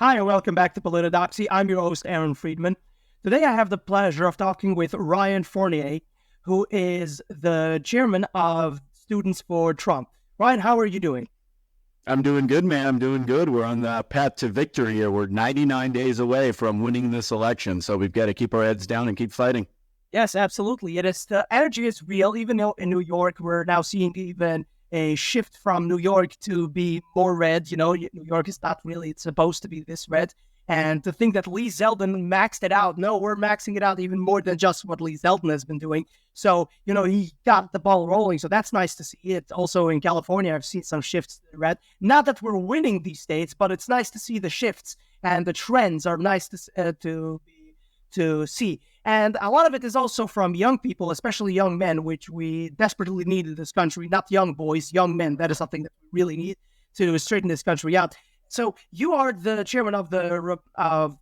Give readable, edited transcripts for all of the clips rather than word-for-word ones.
Hi, and welcome back to Politodoxy. I'm your host, Aaron Friedman. Today I have the pleasure of talking with Ryan Fournier, who is the chairman of Students for Trump. Ryan, how are you doing? I'm doing good, man. I'm doing good. We're on the path to victory here. We're 99 days away from winning this election, so we've got to keep our heads down and keep fighting. Yes, absolutely. It is. The energy is real. Even though in New York, we're now seeing even a shift from New York to be more red. New York is not really supposed to be this red. And to think that Lee Zeldin maxed it out, no, we're maxing it out even more than just what Lee Zeldin has been doing. So, he got the ball rolling. So that's nice to see it. Also in California, I've seen some shifts to the red. Not that we're winning these states, but it's nice to see the shifts and the trends are nice to see. And a lot of it is also from young people, especially young men, which we desperately need in this country. Not young boys, young men. That is something that we really need to straighten this country out. So you are the chairman of the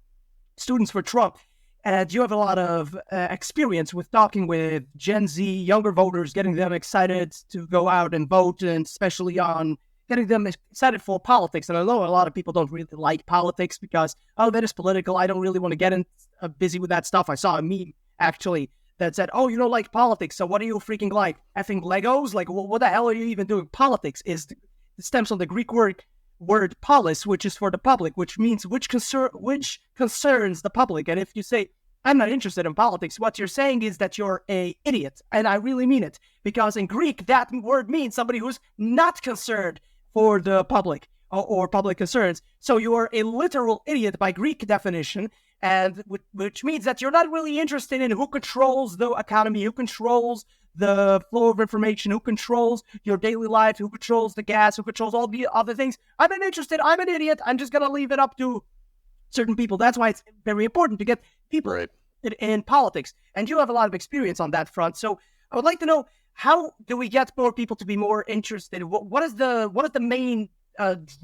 Students for Trump, and you have a lot of experience with talking with Gen Z, younger voters, getting them excited to go out and vote, and especially on getting them excited for politics. And I know a lot of people don't really like politics because, that is political. I don't really want to get busy with that stuff. I saw a meme, actually, that said, oh, you don't like politics, so what do you freaking like? Effing Legos? Like, what the hell are you even doing? Politics it stems from the Greek word polis, which is for the public, which means which concerns the public. And if you say, I'm not interested in politics, what you're saying is that you're an idiot. And I really mean it, because in Greek, that word means somebody who's not concerned for the public or public concerns. So you are a literal idiot by Greek definition, and which means that you're not really interested in who controls the economy, who controls the flow of information, who controls your daily life, who controls the gas, who controls all the other things. I'm not interested. I'm an idiot. I'm just going to leave it up to certain people. That's why it's very important to get people in politics. And you have a lot of experience on that front. So I would like to know, how do we get more people to be more interested? What is the main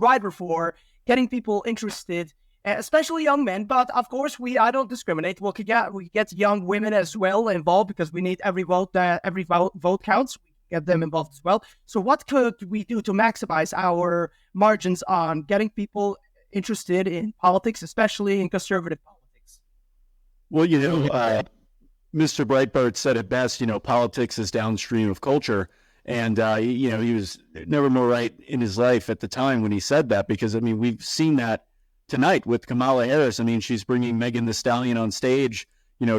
driver for getting people interested, especially young men? But of course, I don't discriminate. We get young women as well involved, because we need every vote counts. We get them involved as well. So what could we do to maximize our margins on getting people interested in politics, especially in conservative politics? Well, Mr. Breitbart said it best, politics is downstream of culture. And, he was never more right in his life at the time when he said that, because, we've seen that tonight with Kamala Harris. She's bringing Megan Thee Stallion on stage,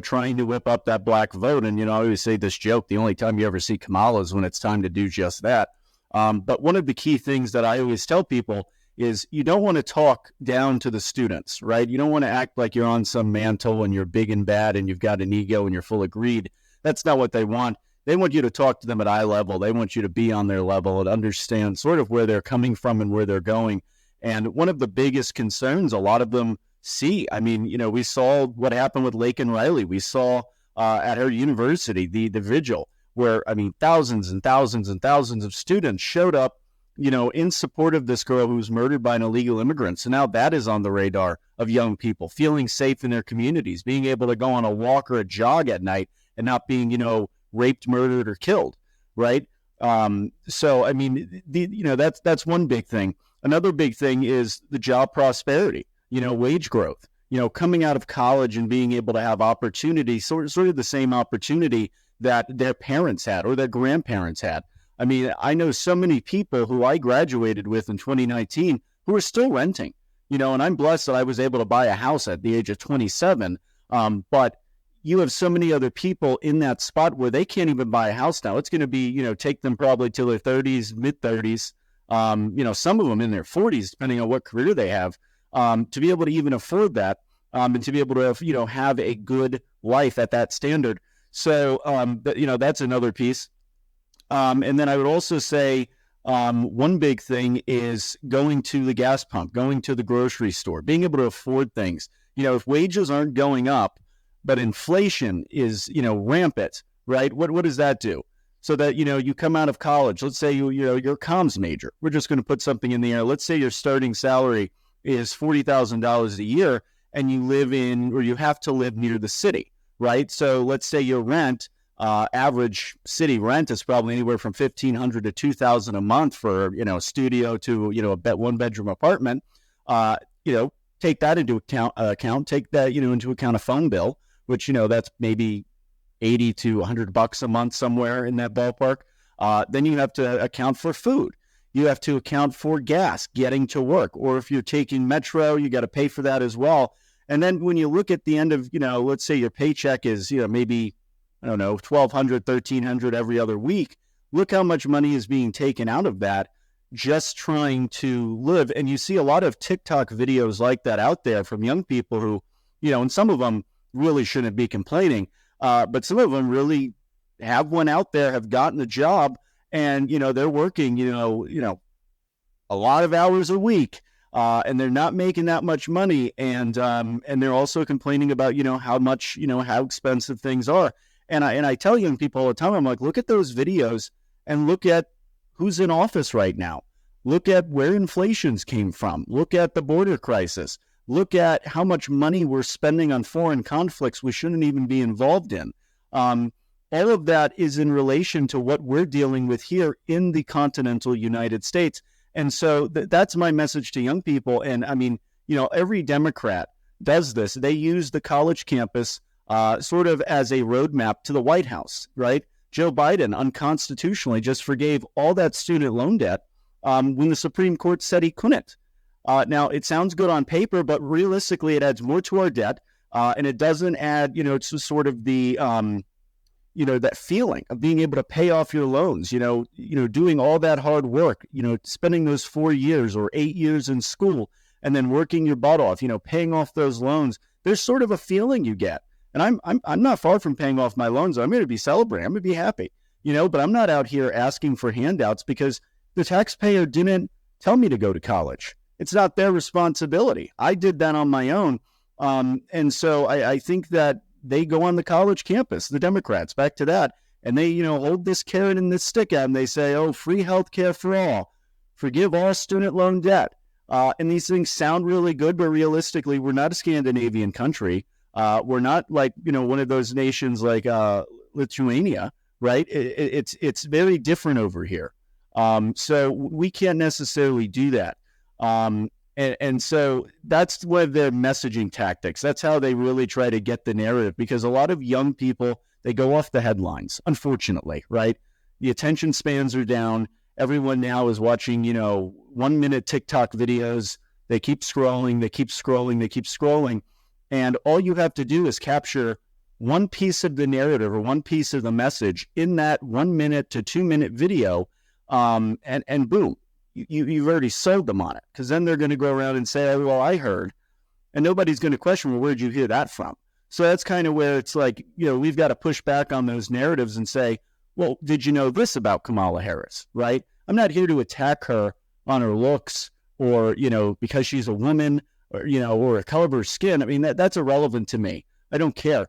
trying to whip up that black vote. And, I always say this joke, the only time you ever see Kamala is when it's time to do just that. But one of the key things that I always tell people is you don't want to talk down to the students, right? You don't want to act like you're on some mantle and you're big and bad and you've got an ego and you're full of greed. That's not what they want. They want you to talk to them at eye level. They want you to be on their level and understand sort of where they're coming from and where they're going. And one of the biggest concerns a lot of them see, we saw what happened with Laken Riley. We saw at her university, the vigil, where, thousands and thousands and thousands of students showed up, in support of this girl who was murdered by an illegal immigrant. So now that is on the radar of young people, feeling safe in their communities, being able to go on a walk or a jog at night and not being, raped, murdered, or killed, right? That's one big thing. Another big thing is the job prosperity, wage growth, coming out of college and being able to have opportunity, sort of the same opportunity that their parents had or their grandparents had. I know so many people who I graduated with in 2019 who are still renting, and I'm blessed that I was able to buy a house at the age of 27. But you have so many other people in that spot where they can't even buy a house now. It's going to be, take them probably till their 30s, mid 30s, some of them in their 40s, depending on what career they have, to be able to even afford that, and to be able to, have a good life at that standard. So, that's another piece. And then I would also say one big thing is going to the gas pump, going to the grocery store, being able to afford things. If wages aren't going up, but inflation is, rampant, right? What does that do? So that, you come out of college, let's say you're a comms major. We're just going to put something in the air. Let's say your starting salary is $40,000 a year and you have to live near the city, right? So let's say your rent, average city rent is probably anywhere from $1,500 to $2,000 a month for, a studio to, a one bedroom apartment. take that into account, take that, into account a phone bill, which, that's maybe 80 to $100 a month, somewhere in that ballpark. Then you have to account for food. You have to account for gas getting to work. Or if you're taking Metro, you got to pay for that as well. And then when you look at the end of, let's say your paycheck is, maybe, I don't know, $1,200, $1,300 every other week. Look how much money is being taken out of that just trying to live. And you see a lot of TikTok videos like that out there from young people who, and some of them really shouldn't be complaining, but some of them really have one out there, have gotten a job, and, they're working, a lot of hours a week, and they're not making that much money. And they're also complaining about, how much, how expensive things are. And I tell young people all the time, I'm like, look at those videos and look at who's in office right now. Look at where inflations came from. Look at the border crisis. Look at how much money we're spending on foreign conflicts we shouldn't even be involved in. All of that is in relation to what we're dealing with here in the continental United States. And so that's my message to young people. And I mean, every Democrat does this. They use the college campus sort of as a roadmap to the White House, right? Joe Biden unconstitutionally just forgave all that student loan debt when the Supreme Court said he couldn't. Now, it sounds good on paper, but realistically, it adds more to our debt, and it doesn't add, to sort of the, that feeling of being able to pay off your loans, doing all that hard work, spending those 4 years or 8 years in school and then working your butt off, paying off those loans. There's sort of a feeling you get. And I'm not far from paying off my loans. I'm going to be celebrating. I'm going to be happy, but I'm not out here asking for handouts because the taxpayer didn't tell me to go to college. It's not their responsibility. I did that on my own. And so I think that they go on the college campus, the Democrats, back to that, and they, hold this carrot and this stick at them. They say, oh, free health care for all, forgive all student loan debt. And these things sound really good, but realistically, we're not a Scandinavian country. We're not like, one of those nations like Lithuania, right? It's very different over here. So we can't necessarily do that. And so that's one of their messaging tactics. That's how they really try to get the narrative, because a lot of young people, they go off the headlines, unfortunately, right? The attention spans are down. Everyone now is watching, 1 minute TikTok videos. They keep scrolling, they keep scrolling, they keep scrolling. And all you have to do is capture one piece of the narrative or one piece of the message in that 1 minute to 2 minute video. And boom, you've already sold them on it, because then they're going to go around and say, oh, well, I heard. And nobody's going to question, well, where'd you hear that from? So that's kind of where it's like, we've got to push back on those narratives and say, well, did you know this about Kamala Harris, right? I'm not here to attack her on her looks or, because she's a woman or, or a color of her skin. I mean, that's irrelevant to me. I don't care.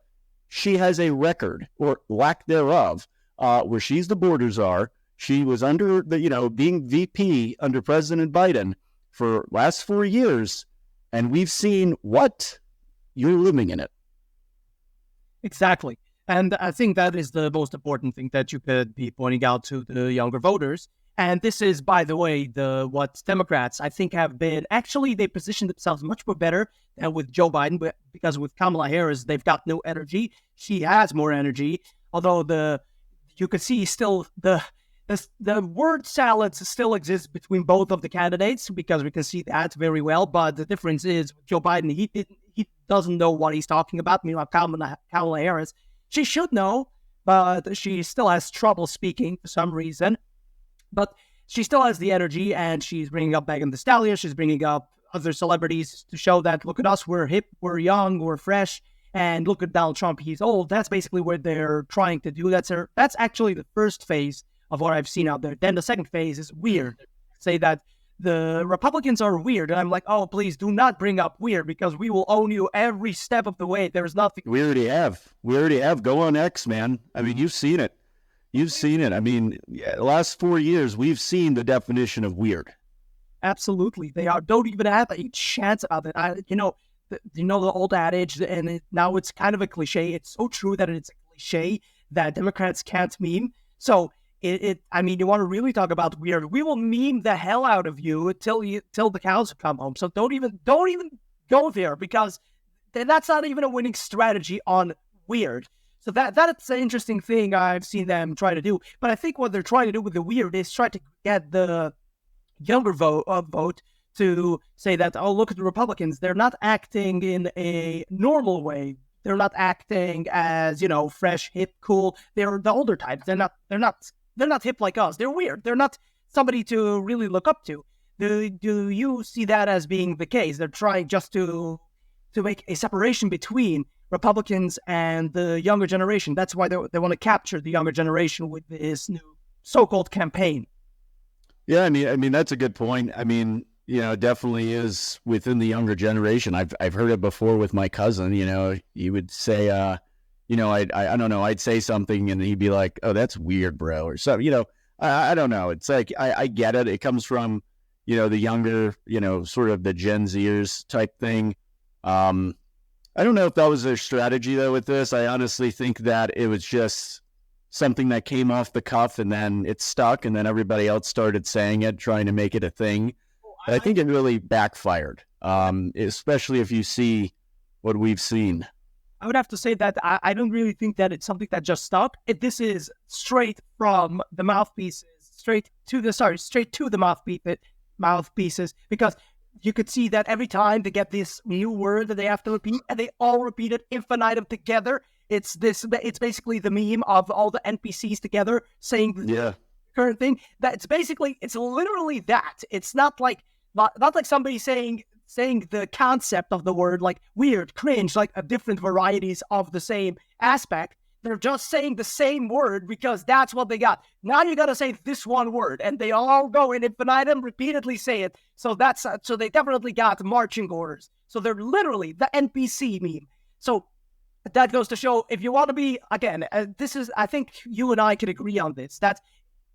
She has a record, or lack thereof, where she's the border czar. She was under the, being VP under President Biden for last 4 years. And we've seen what? You're living in it. Exactly. And I think that is the most important thing that you could be pointing out to the younger voters. And this is, by the way, what Democrats, I think, have been. Actually, they position themselves much more better than with Joe Biden, but because with Kamala Harris, they've got no energy. She has more energy, although you can see still the word salads still exist between both of the candidates, because we can see that very well. But the difference is Joe Biden, he doesn't know what he's talking about. Meanwhile, Kamala Harris, she should know, but she still has trouble speaking for some reason. But she still has the energy, and she's bringing up Megan Thee Stallion. She's bringing up other celebrities to show that, look at us, we're hip, we're young, we're fresh, and look at Donald Trump, he's old. That's basically what they're trying to do. That's actually the first phase of what I've seen out there. Then the second phase is weird. Say that the Republicans are weird, and I'm like, oh, please do not bring up weird, because we will own you every step of the way. There's nothing. We already have. Go on X, man. I mean, you've seen it. I mean, the last 4 years, we've seen the definition of weird. Absolutely. They don't even have a chance about it. The old adage, and now it's kind of a cliche. It's so true that it's a cliche that Democrats can't meme. So I mean, you want to really talk about weird? We will meme the hell out of you till the cows come home. So don't even go there because that's not even a winning strategy on weird. So that's an interesting thing I've seen them try to do. But I think what they're trying to do with the weird is try to get the younger vote to say that, oh, look at the Republicans. They're not acting in a normal way. They're not acting as, fresh, hip, cool. They're the older types. They're not hip like us. They're weird. They're not somebody to really look up to. Do you see that as being the case? They're trying just to make a separation between Republicans and the younger generation. That's why they want to capture the younger generation with this new so-called campaign. Yeah, I mean that's a good point. I mean, it definitely is within the younger generation. I've heard it before with my cousin. He would say, I don't know, I'd say something and he'd be like, "Oh, that's weird, bro," or something. I don't know. It's like I get it. It comes from the younger, sort of the Gen Zers type thing. I don't know if that was their strategy though with this. I honestly think that it was just something that came off the cuff and then it stuck and then everybody else started saying it, trying to make it a thing. But I think it really backfired, especially if you see what we've seen. I would have to say that I don't really think that it's something that just stuck. This is straight from the mouthpieces, straight to the mouthpieces, because you could see that every time they get this new word that they have to repeat, and they all repeat it infinitum together. It's basically the meme of all the NPCs together saying the current thing. It's literally that. It's not like somebody saying the concept of the word, like weird, cringe, like different varieties of the same aspect. They're just saying the same word because that's what they got. Now you got to say this one word, and they all go in infinitum, repeatedly say it. So they definitely got marching orders. So they're literally the NPC meme. So that goes to show, if you want to be, again, I think you and I could agree on this.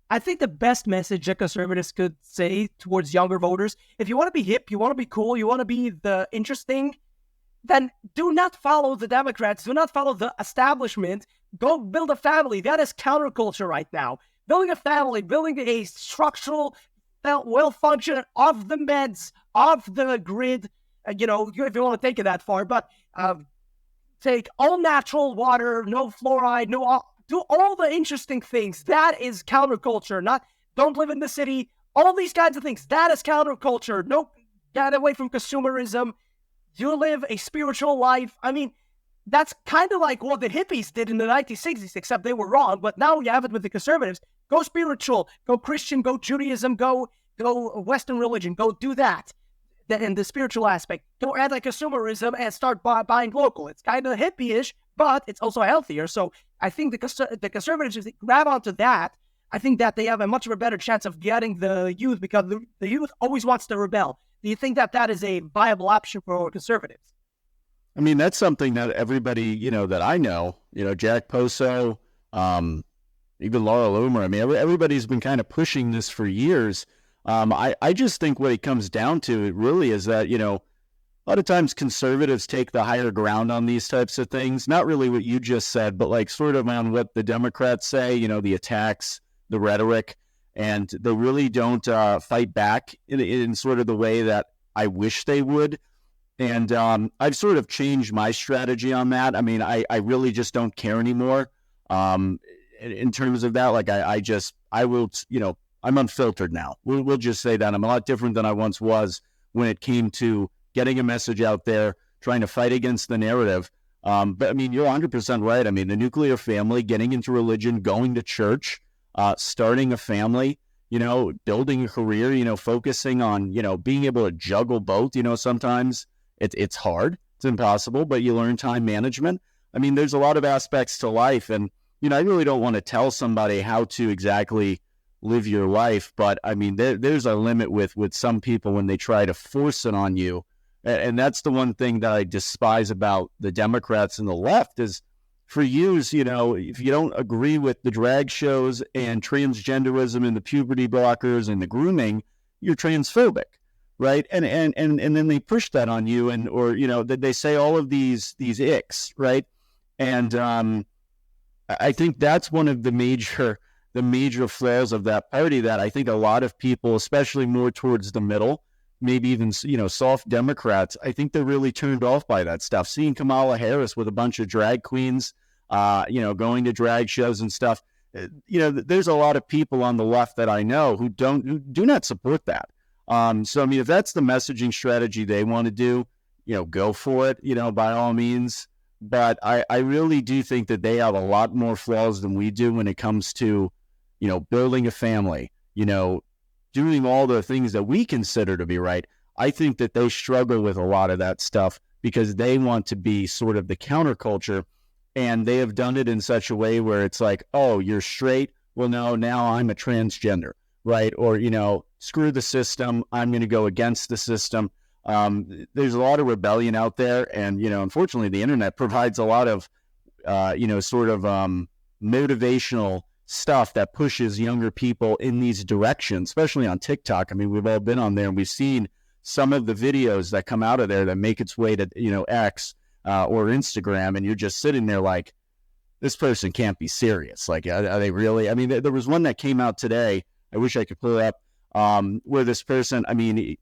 I think the best message that conservatives could say towards younger voters, if you want to be hip, you want to be cool, you want to be the interesting, then do not follow the Democrats. Do not follow the establishment. Go build a family. That is counterculture right now. Building a family, building a structural, well-functioning, off the meds, off the grid, if you want to take it that far, but take all natural water, no fluoride, do all the interesting things. That is counterculture. Don't live in the city. All these kinds of things. That is counterculture. No, get away from consumerism. You live a spiritual life. I mean, that's kind of like what the hippies did in the 1960s, except they were wrong. But now you have it with the conservatives. Go spiritual, go Christian, go Judaism, go Western religion, go do that. In the spiritual aspect, go anti-consumerism and start buying local. It's kind of hippie-ish, but it's also healthier. So I think the conservatives, if they grab onto that, I think that they have a much of a better chance of getting the youth, because the youth always wants to rebel. Do you think that is a viable option for conservatives? I mean, that's something that everybody, that I know, Jack Poso, even Laura Loomer, I mean, everybody's been kind of pushing this for years. I just think what it comes down to, it really is that, a lot of times conservatives take the higher ground on these types of things. Not really what you just said, but like sort of on what the Democrats say, the attacks, the rhetoric, and they really don't fight back in sort of the way that I wish they would. And I've sort of changed my strategy on that. I mean, I really just don't care anymore in terms of that. Like I will, I'm unfiltered now. We'll just say that I'm a lot different than I once was when it came to getting a message out there, trying to fight against the narrative. But I mean, you're 100% right. I mean, the nuclear family, getting into religion, going to church, starting a family, building a career, focusing on, being able to juggle both. Sometimes it's hard, it's impossible, but you learn time management. I mean, there's a lot of aspects to life, and I really don't want to tell somebody how to exactly live your life, but I mean, there's a limit with some people when they try to force it on you. And that's the one thing that I despise about the Democrats and the left is, for years, if you don't agree with the drag shows and transgenderism and the puberty blockers and the grooming, you're transphobic, right? And then they push that on you, or they say all of these icks, right? And I think that's one of the major flaws of that party, that I think a lot of people, especially more towards the middle, maybe even, soft Democrats, I think they're really turned off by that stuff. Seeing Kamala Harris with a bunch of drag queens, going to drag shows and stuff. There's a lot of people on the left that I know who do not support that. So, I mean, if that's the messaging strategy they want to do, go for it, by all means. But I really do think that they have a lot more flaws than we do when it comes to, building a family, doing all the things that we consider to be right. I think that they struggle with a lot of that stuff because they want to be sort of the counterculture, and they have done it in such a way where it's like, oh, you're straight. Well, no, now I'm a transgender, right? Or, screw the system. I'm going to go against the system. There's a lot of rebellion out there. And, unfortunately, the internet provides a lot of, motivational stuff that pushes younger people in these directions, especially on TikTok. I mean, we've all been on there and we've seen some of the videos that come out of there that make its way to, X or Instagram. And you're just sitting there like, this person can't be serious. Like, are they really? I mean, there was one that came out today. I wish I could pull it up, where this person, I mean,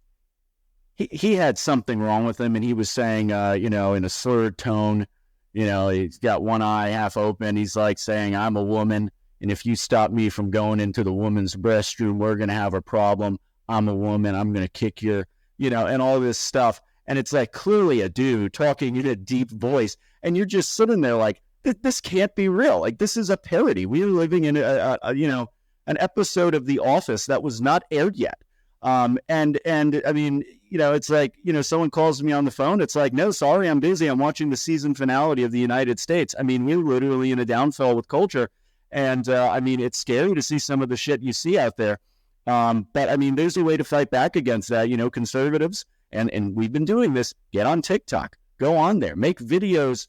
he had something wrong with him, and he was saying, in a slurred tone, he's got one eye half open. He's like saying, I'm a woman, and if you stop me from going into the woman's restroom, we're going to have a problem. I'm a woman. I'm going to kick your, and all this stuff. And it's like clearly a dude talking in a deep voice, and you're just sitting there like, this can't be real. Like, this is a parody. We are living in an episode of The Office that was not aired yet. And I mean, it's like, someone calls me on the phone. It's like, no, sorry, I'm busy. I'm watching the season finale of The United States. I mean, we're literally in a downfall with culture. And, I mean, it's scary to see some of the shit you see out there. But I mean, there's a way to fight back against that, conservatives. And we've been doing this. Get on TikTok, go on there, make videos,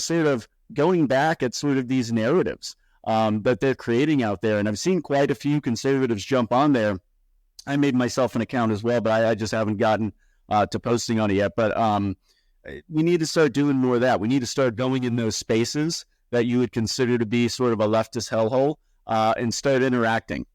sort of going back at sort of these narratives, that they're creating out there. And I've seen quite a few conservatives jump on there. I made myself an account as well, but I just haven't gotten to posting on it yet. But we need to start doing more of that. We need to start going in those spaces that you would consider to be sort of a leftist hellhole, and start interacting,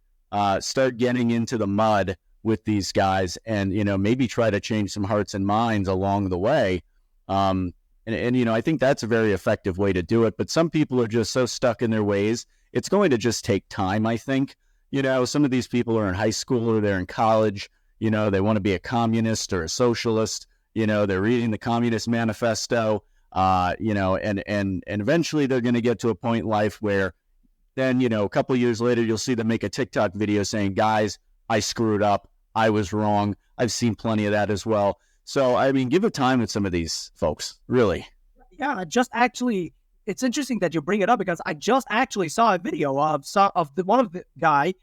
start getting into the mud with these guys, and maybe try to change some hearts and minds along the way. And I think that's a very effective way to do it. But some people are just so stuck in their ways. It's going to just take time, I think. Some of these people are in high school or they're in college. They want to be a communist or a socialist. They're reading the Communist Manifesto. And eventually they're going to get to a point in life where then, a couple of years later, you'll see them make a TikTok video saying, guys, I screwed up. I was wrong. I've seen plenty of that as well. So, I mean, give it time with some of these folks, really. Yeah, it's interesting that you bring it up because I just actually saw a video of one of the guy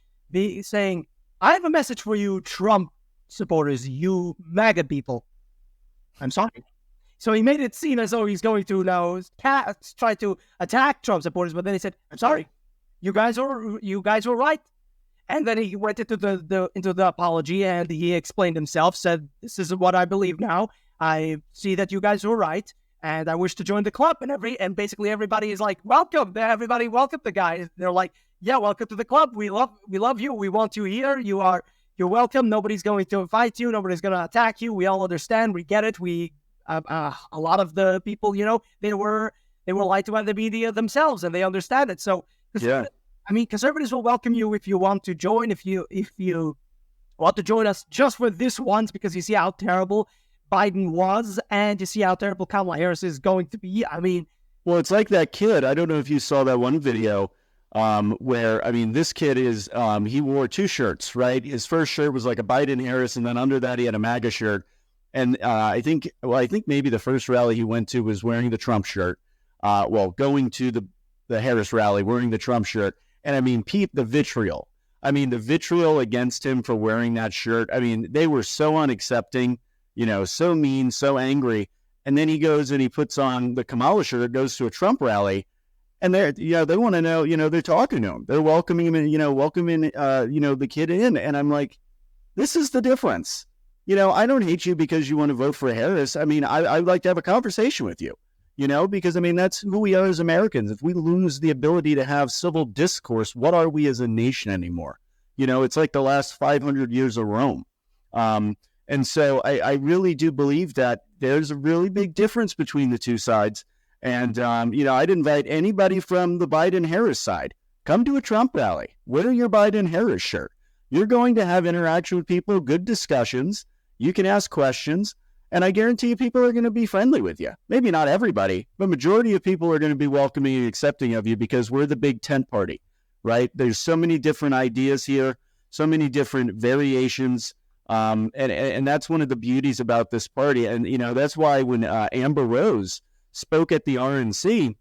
saying, I have a message for you, Trump supporters, you MAGA people. I'm sorry. So he made it seem as though he's going to now try to attack Trump supporters, but then he said, I'm sorry, you guys were right. And then he went into the apology and he explained himself, said, this is what I believe now. I see that you guys were right. And I wish to join the club, and basically everybody is like, welcome. Everybody welcome the guy. They're like, yeah, welcome to the club. We love you. We want you here. You're welcome. Nobody's going to fight you. Nobody's going to attack you. We all understand. We get it. A lot of the people, they were lied to by the media themselves, and they understand it. So, yeah, I mean, conservatives will welcome you if you want to join. If you want to join us just for this once, because you see how terrible Biden was, and you see how terrible Kamala Harris is going to be. I mean, well, it's like that kid. I don't know if you saw that one video where, I mean, this kid is, he wore two shirts, right? His first shirt was like a Biden Harris, and then under that he had a MAGA shirt. And I think maybe the first rally he went to was wearing the Trump shirt. Going to the Harris rally wearing the Trump shirt. And I mean, the vitriol. I mean, the vitriol against him for wearing that shirt. I mean, they were so unaccepting. So mean, so angry. And then he goes and he puts on the Kamala shirt, goes to a Trump rally, and they want to know, they're talking to him. They're welcoming him and, welcoming, the kid in. And I'm like, this is the difference. I don't hate you because you want to vote for Harris. I mean, I'd like to have a conversation with you, because, I mean, that's who we are as Americans. If we lose the ability to have civil discourse, what are we as a nation anymore? It's like the last 500 years of Rome. And so I really do believe that there's a really big difference between the two sides. And, I'd invite anybody from the Biden-Harris side, come to a Trump rally, wear your Biden-Harris shirt. You're going to have interaction with people, good discussions. You can ask questions. And I guarantee you people are going to be friendly with you. Maybe not everybody, but majority of people are going to be welcoming and accepting of you because we're the big tent party, right? There's so many different ideas here, so many different variations. And that's one of the beauties about this party. And, that's why when Amber Rose spoke at the RNC,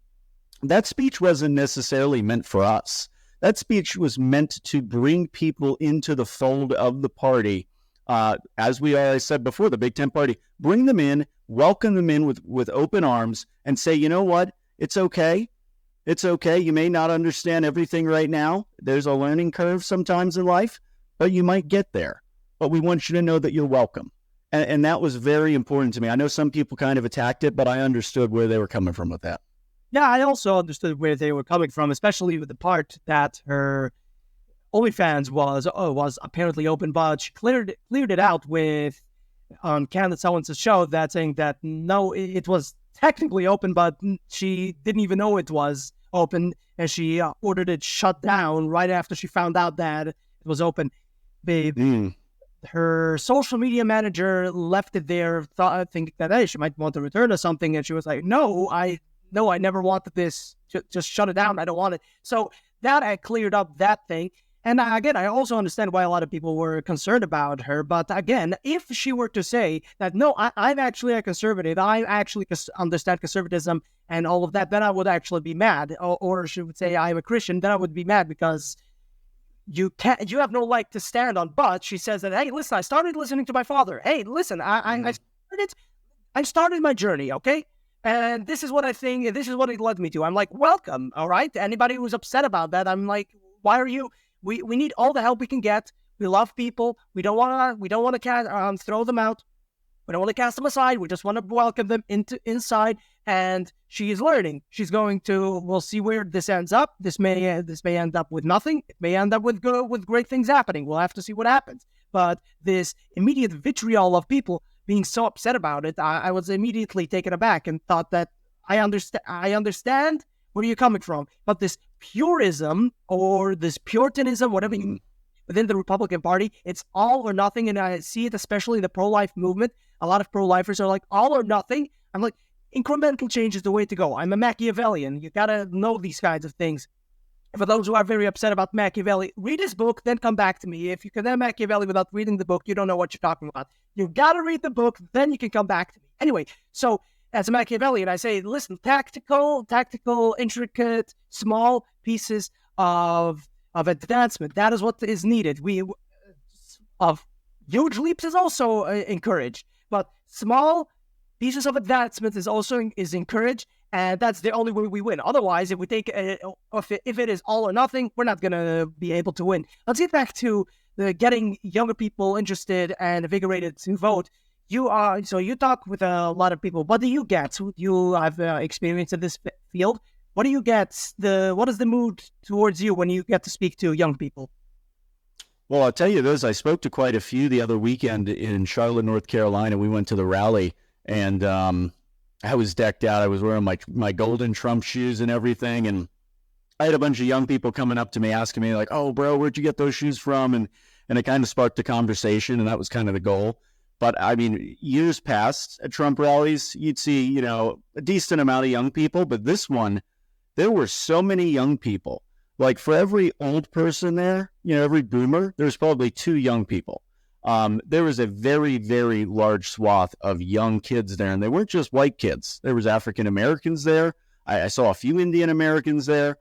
that speech wasn't necessarily meant for us. That speech was meant to bring people into the fold of the party. As I said before, the Big Tent Party, bring them in, welcome them in with open arms and say, you know what? It's okay. It's okay. You may not understand everything right now. There's a learning curve sometimes in life, but you might get there. But we want you to know that you're welcome. And that was very important to me. I know some people kind of attacked it, but I understood where they were coming from with that. Yeah, I also understood where they were coming from, especially with the part that her OnlyFans was apparently open, but she cleared it out with Candace Owens' show, that saying that no, it was technically open, but she didn't even know it was open, and she ordered it shut down right after she found out that it was open. Her social media manager left it there, thinking that, hey, she might want to return or something, and she was like, no, I never wanted this. Just shut it down. I don't want it. So that I cleared up that thing. And again, I also understand why a lot of people were concerned about her. But again, if she were to say that, no, I'm actually a conservative, I actually understand conservatism and all of that, then I would actually be mad. Or she would say I'm a Christian, then I would be mad because you have no leg to stand on. But she says that, hey, listen, I started listening to my father. Hey, listen, I started my journey, okay? And this is what I think, this is what it led me to. I'm like, welcome, all right? Anybody who's upset about that, I'm like, why are you... We need all the help we can get. We love people. We don't want to throw them out. We don't want to cast them aside. We just want to welcome them inside. And she is learning. She's going to. We'll see where this ends up. This may end up with nothing. It may end up with great things happening. We'll have to see what happens. But this immediate vitriol of people being so upset about it, I was immediately taken aback and thought that I understand where you're coming from, but this purism or this puritanism, whatever you within the Republican Party, it's all or nothing. And I see it especially in the pro-life movement. A lot of pro-lifers are like, all or nothing. I'm like, incremental change is the way to go. I'm a Machiavellian. You gotta know these kinds of things. For those who are very upset about Machiavelli, read his book, then come back to me. If you condemn Machiavelli without reading the book, you don't know what you're talking about. You gotta read the book, then you can come back to me. Anyway, so as a Machiavellian, I say, listen, tactical, intricate, small pieces of advancement. That is what is needed. Of huge leaps is also encouraged, but small pieces of advancement is also encouraged, and that's the only way we win. Otherwise, if we take if it is all or nothing, we're not gonna be able to win. Let's get back to getting younger people interested and invigorated to vote. You talk with a lot of people. What do you get? You have experience in this field. What do you get? What is the mood towards you when you get to speak to young people? Well, I'll tell you this. I spoke to quite a few the other weekend in Charlotte, North Carolina. We went to the rally, and I was decked out. I was wearing my golden Trump shoes and everything, and I had a bunch of young people coming up to me asking me like, "Oh, bro, where'd you get those shoes from?" And it kind of sparked a conversation, and that was kind of the goal. But I mean, years past at Trump rallies, you'd see, a decent amount of young people. But this one, there were so many young people. Like for every old person there, every boomer, there's probably 2 young people. There was a very, very large swath of young kids there. And they weren't just white kids. There was African Americans there. I saw a few Indian Americans there.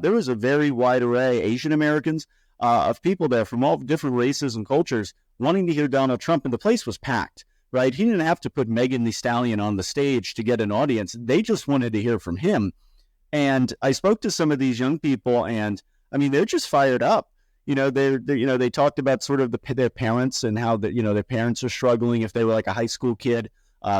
There was a very wide array, Asian Americans, of people there from all different races and cultures wanting to hear Donald Trump, and the place was packed, right? He didn't have to put Megan Thee Stallion on the stage to get an audience. They just wanted to hear from him. And I spoke to some of these young people, and I mean, they're just fired up. They talked about sort of their parents and how their parents are struggling if they were like a high school kid.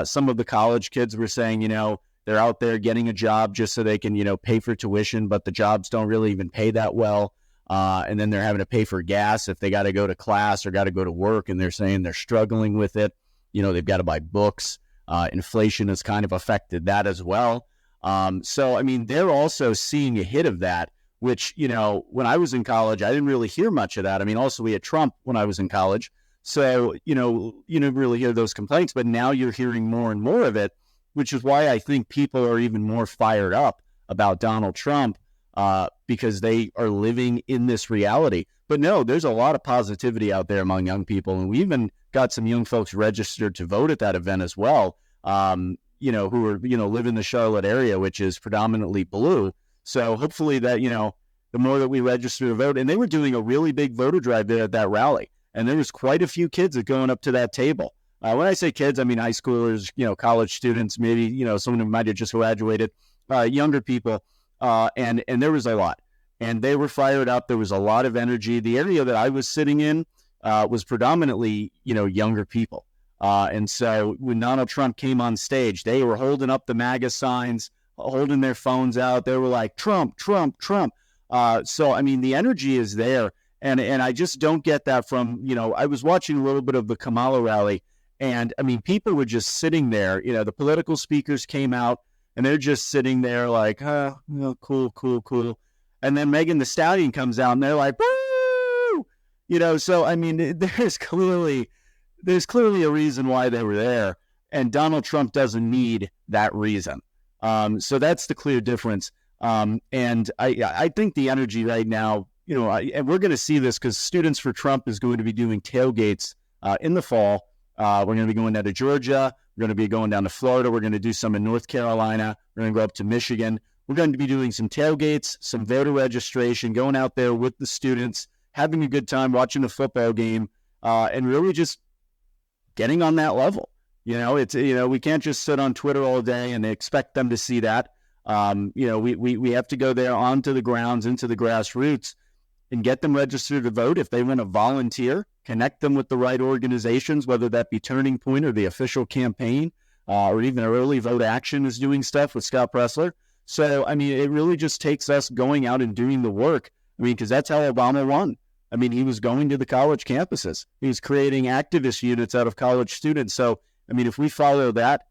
Some of the college kids were saying, they're out there getting a job just so they can, pay for tuition, but the jobs don't really even pay that well. And then they're having to pay for gas if they got to go to class or got to go to work, and they're saying they're struggling with it. They've got to buy books. Inflation has kind of affected that as well. So, I mean, they're also seeing a hit of that, which, when I was in college, I didn't really hear much of that. I mean, also we had Trump when I was in college. So, you didn't really hear those complaints, but now you're hearing more and more of it, which is why I think people are even more fired up about Donald Trump, because they are living in this reality. But no, there's a lot of positivity out there among young people. And we even got some young folks registered to vote at that event as well, who are, live in the Charlotte area, which is predominantly blue. So hopefully that, the more that we register to vote, and they were doing a really big voter drive there at that rally. And there was quite a few kids that going up to that table. When I say kids, I mean high schoolers, college students, maybe, someone who might have just graduated, younger people. And there was a lot. And they were fired up. There was a lot of energy. The area that I was sitting in was predominantly, younger people. And so when Donald Trump came on stage, they were holding up the MAGA signs, holding their phones out. They were like, Trump, Trump, Trump. So, I mean, the energy is there. And I just don't get that from, I was watching a little bit of the Kamala rally, and I mean, people were just sitting there, the political speakers came out and they're just sitting there like, cool, cool, cool. And then Megan Thee Stallion comes out and they're like, woo! So, I mean, there's clearly a reason why they were there, and Donald Trump doesn't need that reason. So that's the clear difference. And I think the energy right now, and we're going to see this because Students for Trump is going to be doing tailgates in the fall. We're going to be going down to Georgia. We're going to be going down to Florida. We're going to do some in North Carolina. We're going to go up to Michigan. We're going to be doing some tailgates, some voter registration, going out there with the students, having a good time, watching a football game, and really just getting on that level. We can't just sit on Twitter all day and expect them to see that. We have to go there onto the grounds, into the grassroots, and get them registered to vote. If they want to volunteer, connect them with the right organizations, whether that be Turning Point or the official campaign, or even Early Vote Action is doing stuff with Scott Pressler. So, I mean, it really just takes us going out and doing the work. I mean, because that's how Obama won. I mean, he was going to the college campuses. He was creating activist units out of college students. So, I mean, if we follow that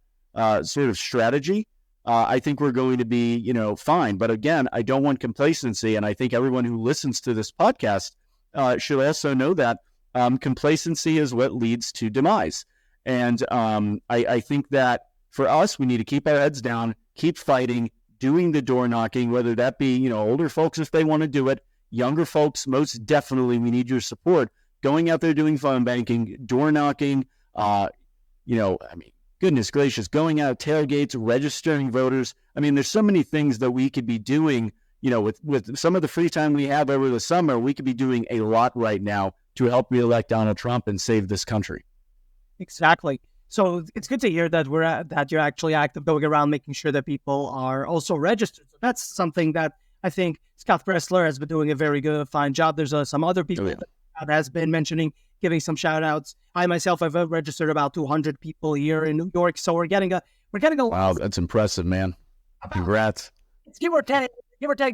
sort of strategy, I think we're going to be, fine. But again, I don't want complacency. And I think everyone who listens to this podcast should also know that complacency is what leads to demise. And I think that for us, we need to keep our heads down, keep fighting, doing the door knocking, whether that be, older folks if they want to do it, younger folks, most definitely we need your support. Going out there doing phone banking, door knocking, goodness gracious, going out tailgates, registering voters. I mean, there's so many things that we could be doing, with some of the free time we have over the summer. We could be doing a lot right now to help reelect Donald Trump and save this country. Exactly. So it's good to hear that that you're actually active, going around making sure that people are also registered. So that's something that I think Scott Pressler has been doing a very good, fine job. There's some other people that has been mentioning, giving some shout outs. I myself have registered about 200 people here in New York. So we're getting a wow, that's impressive, man. Congrats. It's give or take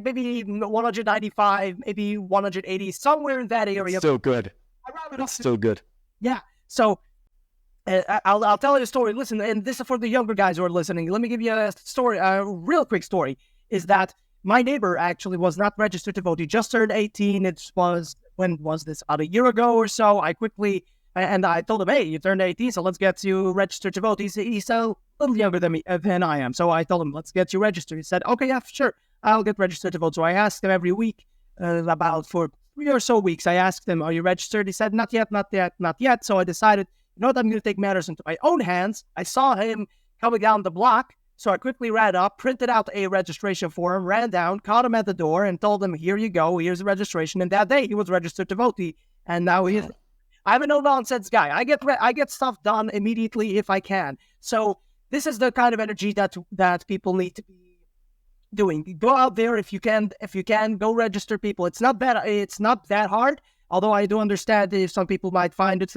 maybe 195, maybe 180, somewhere in that area. Still good. It's still good. Yeah. So I'll tell you a story. Listen, and this is for the younger guys who are listening. Let me give you a story. A real quick story is that my neighbor actually was not registered to vote. He just turned 18. When was this? About a year ago or so. I told him, hey, you turned 18, so let's get you registered to vote. He's a little younger than I am. So I told him, let's get you registered. He said, okay, yeah, sure. I'll get registered to vote. So I asked him every week, for 3 or so weeks, I asked him, are you registered? He said, not yet, not yet, not yet. So I decided, you know what, I'm going to take matters into my own hands. I saw him coming down the block. So I quickly ran up, printed out a registration form, ran down, caught him at the door, and told him, here you go, here's the registration. And that day, he was registered to vote. And now he is. I'm a no-nonsense guy. I get stuff done immediately if I can. So this is the kind of energy that people need to be doing. Go out there if you can. Go register people. It's not that hard. Although I do understand if some people might find it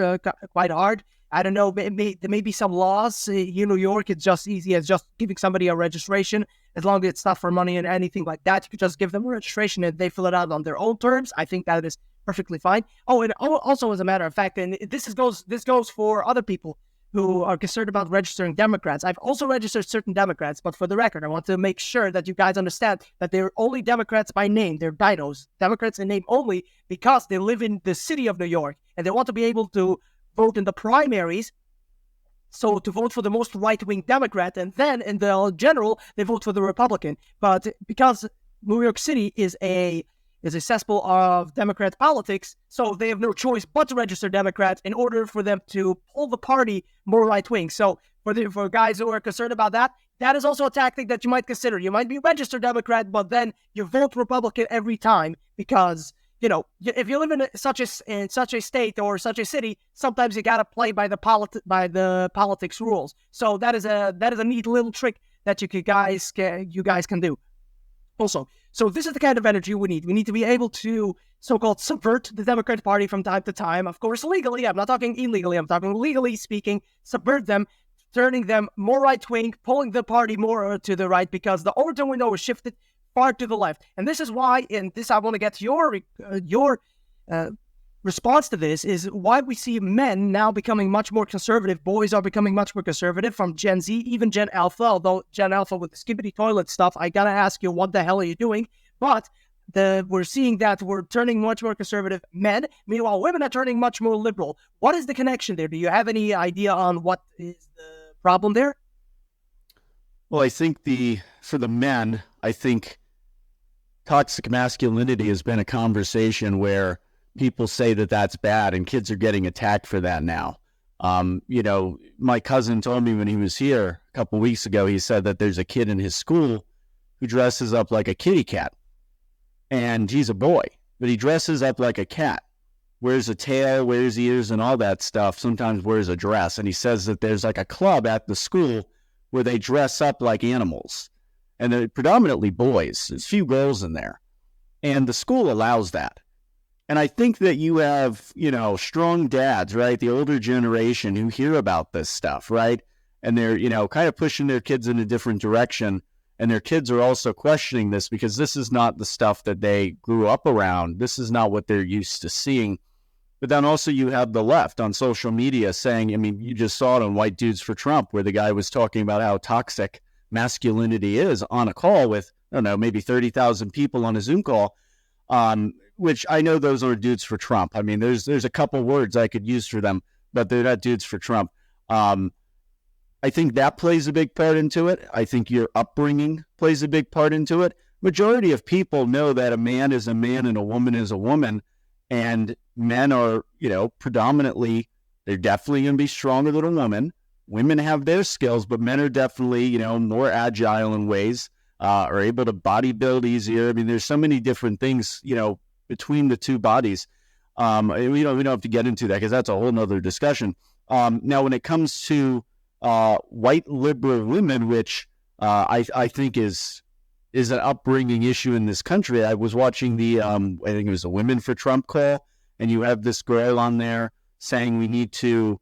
quite hard. I don't know, there may be some laws in New York. It's just easy as just giving somebody a registration, as long as it's not for money and anything like that. You could just give them a registration and they fill it out on their own terms. I think that is perfectly fine. Oh, and also, as a matter of fact, and this goes for other people who are concerned about registering Democrats. I've also registered certain Democrats, but for the record, I want to make sure that you guys understand that they're only Democrats by name. They're dinos, Democrats in name only, because they live in the city of New York and they want to be able to vote in the primaries. So to vote for the most right-wing Democrat, and then in the general, they vote for the Republican. But because New York City is a cesspool of Democrat politics, so they have no choice but to register Democrats in order for them to pull the party more right-wing. So for guys who are concerned about that, that is also a tactic that you might consider. You might be registered Democrat, but then you vote Republican every time because, you know, if you live in such a state or such a city, sometimes you gotta play by the politics rules. So that is a neat little trick that you guys can do. Also, so this is the kind of energy we need. We need to be able to so-called subvert the Democratic Party from time to time. Of course, legally. I'm not talking illegally. I'm talking legally speaking. Subvert them, turning them more right-wing, pulling the party more to the right, because the overtone window is shifted far to the left. And this is why, and this I want to get your response to this, is why we see men now becoming much more conservative. Boys are becoming much more conservative, from Gen Z, even Gen Alpha, although Gen Alpha with the skibbity toilet stuff, I gotta ask you, what the hell are you doing? But we're seeing that we're turning much more conservative men. Meanwhile, women are turning much more liberal. What is the connection there? Do you have any idea on what is the problem there? Well, I think for the men, I think toxic masculinity has been a conversation where people say that that's bad, and kids are getting attacked for that now. You know, my cousin told me when he was here a couple weeks ago, he said that there's a kid in his school who dresses up like a kitty cat. And he's a boy, but he dresses up like a cat, wears a tail, wears ears and all that stuff, sometimes wears a dress. And he says that there's like a club at the school where they dress up like animals. And they're predominantly boys. There's a few girls in there. And the school allows that. And I think that you have, you know, strong dads, right? The older generation who hear about this stuff, right? And they're, you know, kind of pushing their kids in a different direction. And their kids are also questioning this because this is not the stuff that they grew up around. This is not what they're used to seeing. But then also you have the left on social media saying, I mean, you just saw it on White Dudes for Trump, where the guy was talking about how toxic masculinity is on a call with, I don't know, maybe 30,000 people on a Zoom call, which I know those are dudes for Trump. I mean, there's a couple words I could use for them, but they're not dudes for Trump. I think that plays a big part into it. I think your upbringing plays a big part into it. Majority of people know that a man is a man and a woman is a woman, and men are, you know, predominantly, they're definitely going to be stronger than a woman. Women have their skills, but men are definitely, you know, more agile in ways, are able to bodybuild easier. I mean, there's so many different things, you know, between the two bodies. We don't have to get into that because that's a whole nother discussion. Now, when it comes to white liberal women, which I think is an upbringing issue in this country. I was watching I think it was a Women for Trump call, and you have this girl on there saying we need to,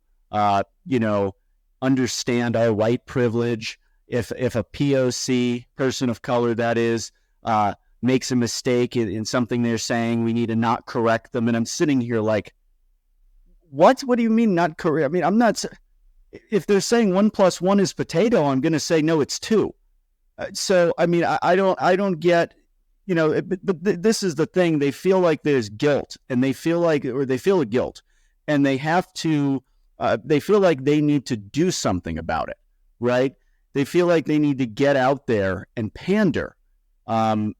you know, understand our white privilege. If a POC, person of color that is, makes a mistake in something they're saying, we need to not correct them. And I'm sitting here like, what? What do you mean not correct? I mean, I'm not... If they're saying 1 + 1 is potato, I'm going to say, no, it's 2. So, I mean, I don't get, you know, but this is the thing. They feel like there's guilt, and they feel a guilt, and they have to, they feel like they need to do something about it, right? They feel like they need to get out there and pander. And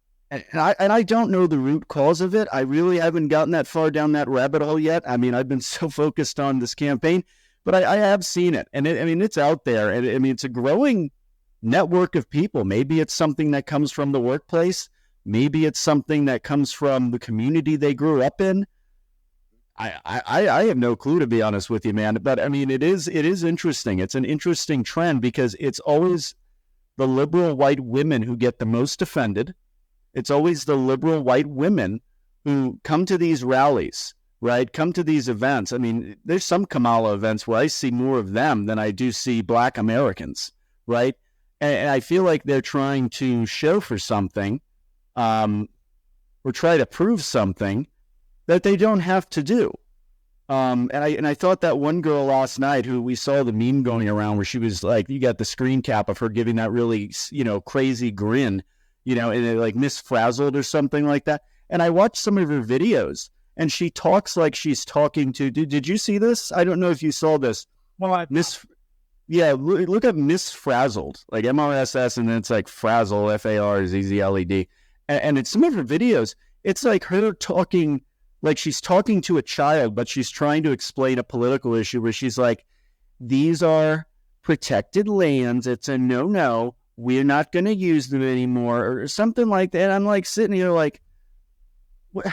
I don't know the root cause of it. I really haven't gotten that far down that rabbit hole yet. I mean, I've been so focused on this campaign. But I have seen it, and it's out there, and I mean, it's a growing network of people. Maybe it's something that comes from the workplace. Maybe it's something that comes from the community they grew up in. I have no clue, to be honest with you, man. But I mean, it is interesting. It's an interesting trend because it's always the liberal white women who get the most offended. It's always the liberal white women who come to these rallies right? Come to these events. I mean, there's some Kamala events where I see more of them than I do see Black Americans, right? And I feel like they're trying to show for something, or try to prove something that they don't have to do. And I thought that one girl last night who we saw the meme going around where she was like, you got the screen cap of her giving that really, crazy grin, and it like Miss Frazzled or something like that. And I watched some of her videos and she talks like she's talking to, did you see this? I don't know if you saw this. Well, Look at Miss Frazzled, like MRSS, and then it's like Frazzle, Farzzzled. And in some of her videos, it's like her talking like she's talking to a child, but she's trying to explain a political issue where she's like, these are protected lands. It's a no-no. We're not going to use them anymore, or something like that. And I'm like sitting here like, what?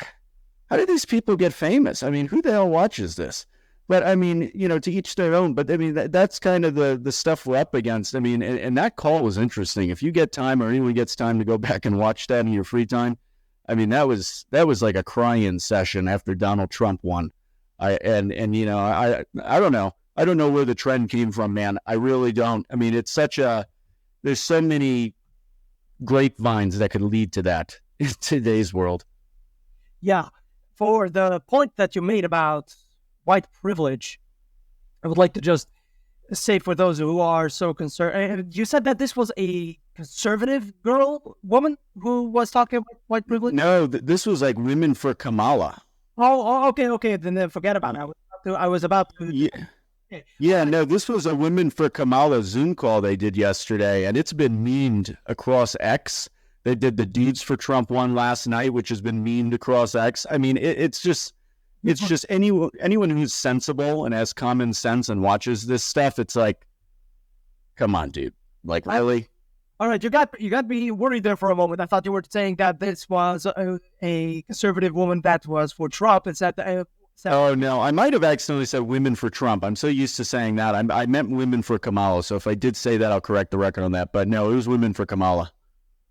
How did these people get famous? I mean, who the hell watches this? But I mean, to each their own. But I mean, that's kind of the stuff we're up against. I mean, and that call was interesting. If you get time, or anyone gets time to go back and watch that in your free time, I mean, that was like a cry-in session after Donald Trump won. I don't know. I don't know where the trend came from, man. I really don't. I mean, there's so many grapevines that could lead to that in today's world. Yeah. For the point that you made about white privilege, I would like to just say, for those who are so concerned, you said that this was a conservative woman who was talking about white privilege? No, this was like Women for Kamala. Oh, okay. Then forget about it. I was about to. Yeah. Yeah, no, this was a Women for Kamala Zoom call they did yesterday, and it's been memed across X. They did the Dudes for Trump one last night, which has been memed across X. I mean, it's just anyone who's sensible and has common sense and watches this stuff, it's like, come on, dude. Like, really? All right, you got me worried there for a moment. I thought you were saying that this was a conservative woman that was for Trump. It's that. Oh, no, I might have accidentally said Women for Trump. I'm so used to saying that. I meant Women for Kamala. So if I did say that, I'll correct the record on that. But no, it was Women for Kamala.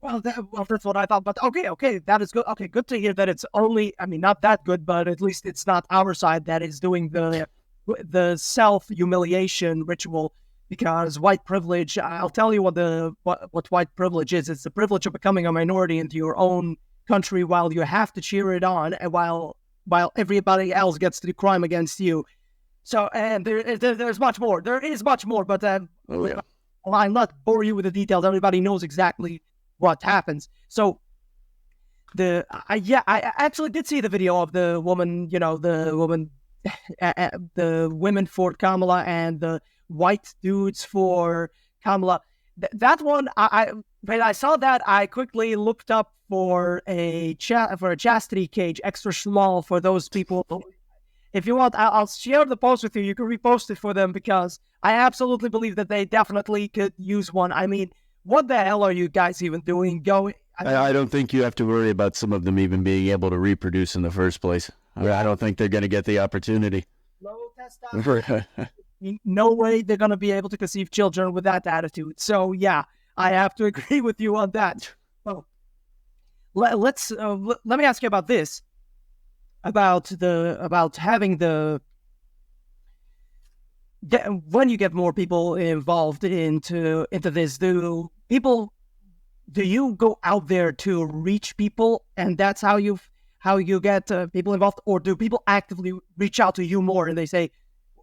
Well, that's what I thought. But okay, that is good. Okay, good to hear that it's only, I mean, not that good, but at least it's not our side that is doing the self-humiliation ritual, because white privilege, I'll tell you what white privilege is. It's the privilege of becoming a minority into your own country while you have to cheer it on, and while everybody else gets to do crime against you. So, and there's much more. There is much more, but I'll not bore you with the details. Everybody knows exactly what happens. So, I actually did see the video of the woman, the women for Kamala and the white dudes for Kamala. That one, when I saw that, I quickly looked up for a chastity cage, extra small, for those people. If you want, I'll share the post with you. You can repost it for them, because I absolutely believe that they definitely could use one. I mean, what the hell are you guys even doing? I don't think you have to worry about some of them even being able to reproduce in the first place. I don't think they're going to get the opportunity. Low testosterone. No way they're going to be able to conceive children with that attitude. So yeah, I have to agree with you on that. Well, let me ask you about this, about having when you get more people involved into this, do you go out there to reach people, and that's how you get people involved, or do people actively reach out to you more, and they say,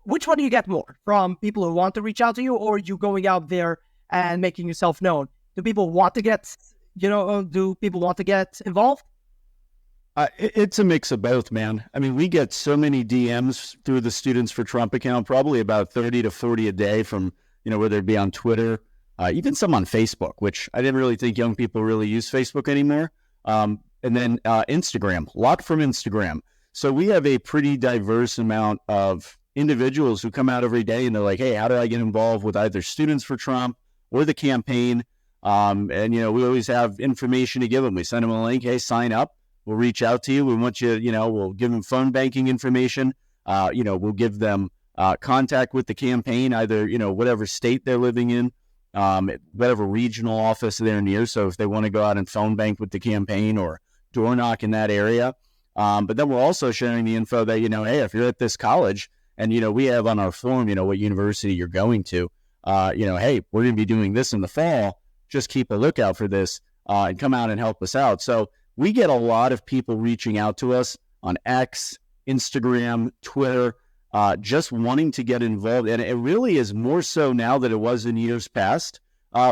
which one do you get more, from people who want to reach out to you, or you going out there and making yourself known? Do people want to get involved? It's a mix of both, man. I mean, we get so many DMs through the Students for Trump account, probably about 30 to 40 a day, from, whether it be on Twitter, even some on Facebook, which I didn't really think young people really use Facebook anymore. And then Instagram, a lot from Instagram. So we have a pretty diverse amount of individuals who come out every day and they're like, hey, how do I get involved with either Students for Trump or the campaign? And, we always have information to give them. We send them a link, hey, sign up. We'll reach out to you. We want you, we'll give them phone banking information. We'll give them contact with the campaign, either, whatever state they're living in, whatever regional office they're near. So if they want to go out and phone bank with the campaign or door knock in that area, But then we're also sharing the info that, hey, if you're at this college and, we have on our form, what university you're going to, hey, we're going to be doing this in the fall. Just keep a lookout for this and come out and help us out. So we get a lot of people reaching out to us on X, Instagram, Twitter, just wanting to get involved. And it really is more so now than it was in years past,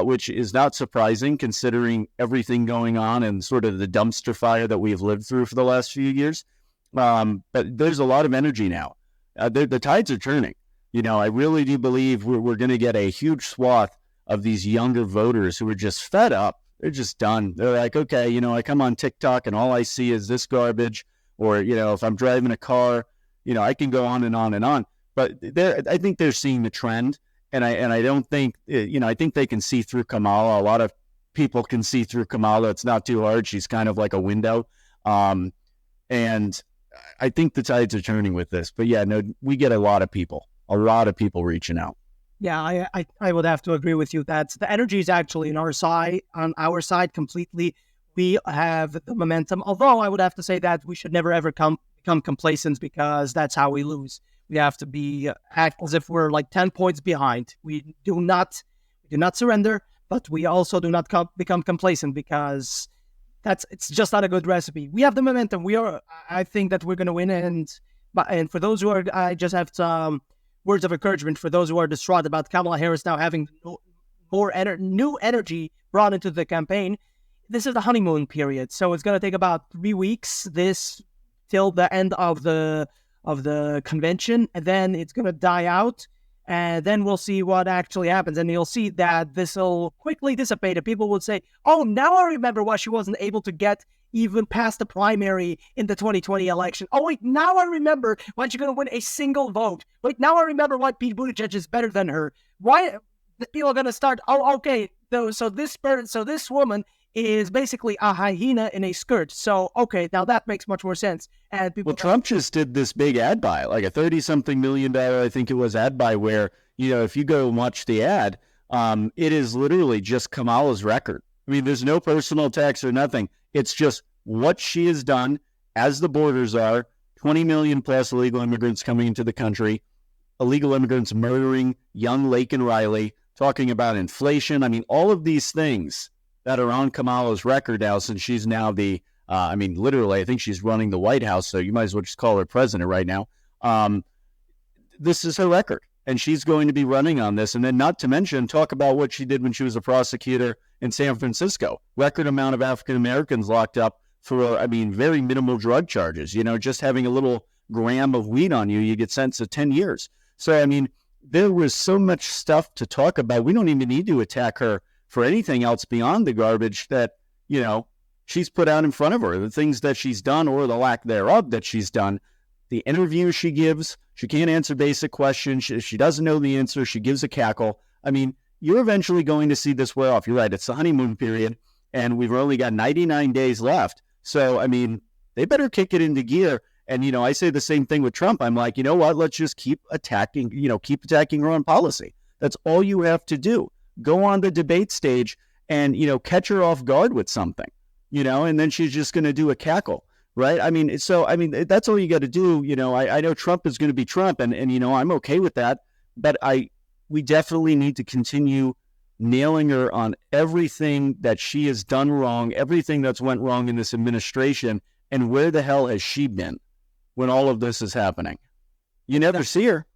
which is not surprising considering everything going on and sort of the dumpster fire that we've lived through for the last few years. But there's a lot of energy now. The tides are turning. I really do believe we're going to get a huge swath of these younger voters who are just fed up. They're just done. They're like, okay, I come on TikTok and all I see is this garbage. Or, if I'm driving a car, I can go on and on and on. But I think they're seeing the trend. And I don't think, I think they can see through Kamala. A lot of people can see through Kamala. It's not too hard. She's kind of like a window. And I think the tides are turning with this. But yeah, no, we get a lot of people reaching out. Yeah, I would have to agree with you that the energy is actually on our side completely. We have the momentum, although I would have to say that we should never ever become complacent because that's how we lose. We have to act as if we're like 10 points behind. We do not surrender, but we also do not become complacent because it's just not a good recipe. We have the momentum. I think that we're going to win. And for those who are, I just have some words of encouragement for those who are distraught about Kamala Harris now having new energy brought into the campaign. This is the honeymoon period, so it's going to take about 3 weeks till the end of the convention, and then it's going to die out, and then we'll see what actually happens, and you'll see that this will quickly dissipate, and people would say, oh, now I remember why she wasn't able to get even past the primary in the 2020 election. Oh, wait, now I remember why she's going to win a single vote. Wait, now I remember why Pete Buttigieg is better than her. Why the people are going to start, oh, okay, so this woman is basically a hyena in a skirt. So, okay, now that makes much more sense. And people, well, Trump just did this big ad buy, like a $30-something million, I think it was, ad buy where, if you go and watch the ad, it is literally just Kamala's record. I mean, there's no personal attacks or nothing. It's just what she has done as the borders are, 20 million plus illegal immigrants coming into the country, illegal immigrants murdering young Laken Riley, talking about inflation. I mean, all of these things that are on Kamala's record now since she's now literally, I think she's running the White House, so you might as well just call her president right now. This is her record, and she's going to be running on this. And then not to mention, talk about what she did when she was a prosecutor in San Francisco. Record amount of African Americans locked up for, very minimal drug charges. Just having a little gram of weed on you, you get sentenced to 10 years. So, there was so much stuff to talk about. We don't even need to attack her for anything else beyond the garbage that, she's put out in front of her, the things that she's done or the lack thereof that she's done. The interviews she gives, she can't answer basic questions. She doesn't know the answer. She gives a cackle. You're eventually going to see this wear off. You're right. It's the honeymoon period, and we've only got 99 days left. So, they better kick it into gear. And, I say the same thing with Trump. I'm like, you know what? Let's just keep attacking her on policy. That's all you have to do. Go on the debate stage and, catch her off guard with something, and then she's just going to do a cackle, right? That's all you got to do. I know Trump is going to be Trump and, I'm okay with that, but we definitely need to continue nailing her on everything that she has done wrong, everything that's went wrong in this administration. And where the hell has she been when all of this is happening? You never see her.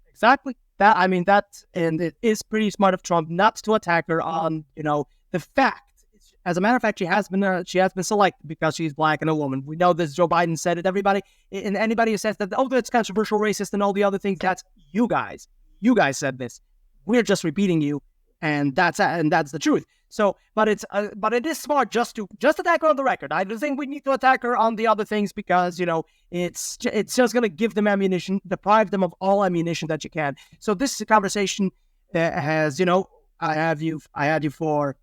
Exactly. And it is pretty smart of Trump not to attack her on, the fact. As a matter of fact, she has been selected because she's black and a woman. We know this. Joe Biden said it. Everybody who says that, oh, that's controversial, racist, and all the other things, that's you guys. You guys said this. We're just repeating you, and that's the truth. So, but it is smart just to attack her on the record. I don't think we need to attack her on the other things because it's just going to give them ammunition, deprive them of all ammunition that you can. So this conversation has I had you for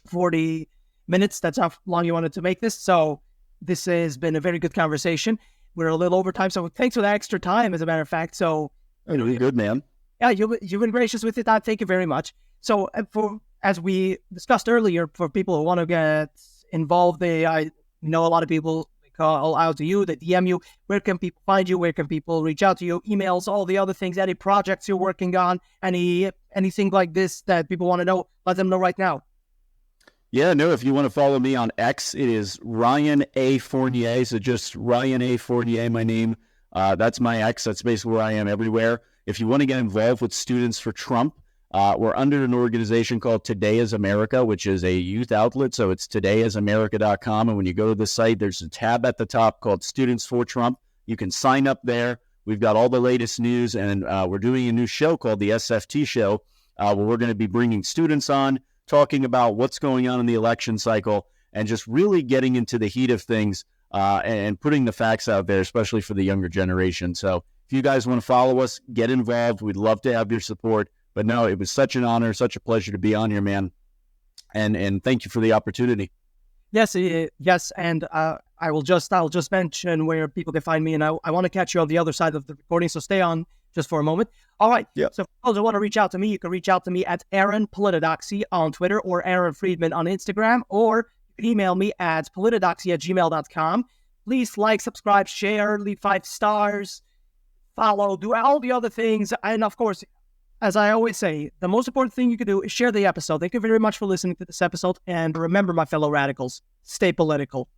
40 minutes. That's how long you wanted to make this. So this has been a very good conversation. We're a little over time, so thanks for the extra time. As a matter of fact, so you're good, man. Yeah, you've been gracious with it. Thank you very much. So as we discussed earlier, for people who want to get involved, I know a lot of people call out to you, they DM you. Where can people find you? Where can people reach out to you? Emails, all the other things, any projects you're working on, anything like this that people want to know, let them know right now. Yeah, no, if you want to follow me on X, it is Ryan A. Fournier. So just Ryan A. Fournier, my name. That's my X. That's basically where I am everywhere. If you want to get involved with Students for Trump, we're under an organization called Today is America, which is a youth outlet. So it's todayisamerica.com. And when you go to the site, there's a tab at the top called Students for Trump. You can sign up there. We've got all the latest news, and we're doing a new show called the SFT Show, where we're going to be bringing students on, talking about what's going on in the election cycle, and just really getting into the heat of things and putting the facts out there, especially for the younger generation. So if you guys want to follow us, get involved. We'd love to have your support. But no, it was such an honor, such a pleasure to be on here, man. And thank you for the opportunity. Yes, yes, and I'll just mention where people can find me, and I want to catch you on the other side of the recording, so stay on just for a moment. All right. Yeah. So if you also want to reach out to me, you can reach out to me at Aaron Politodoxy on Twitter or Aaron Friedman on Instagram, or you can email me at politodoxy@gmail.com. Please like, subscribe, share, leave 5 stars, follow, do all the other things. And of course, as I always say, the most important thing you can do is share the episode. Thank you very much for listening to this episode. And remember, my fellow radicals, stay political.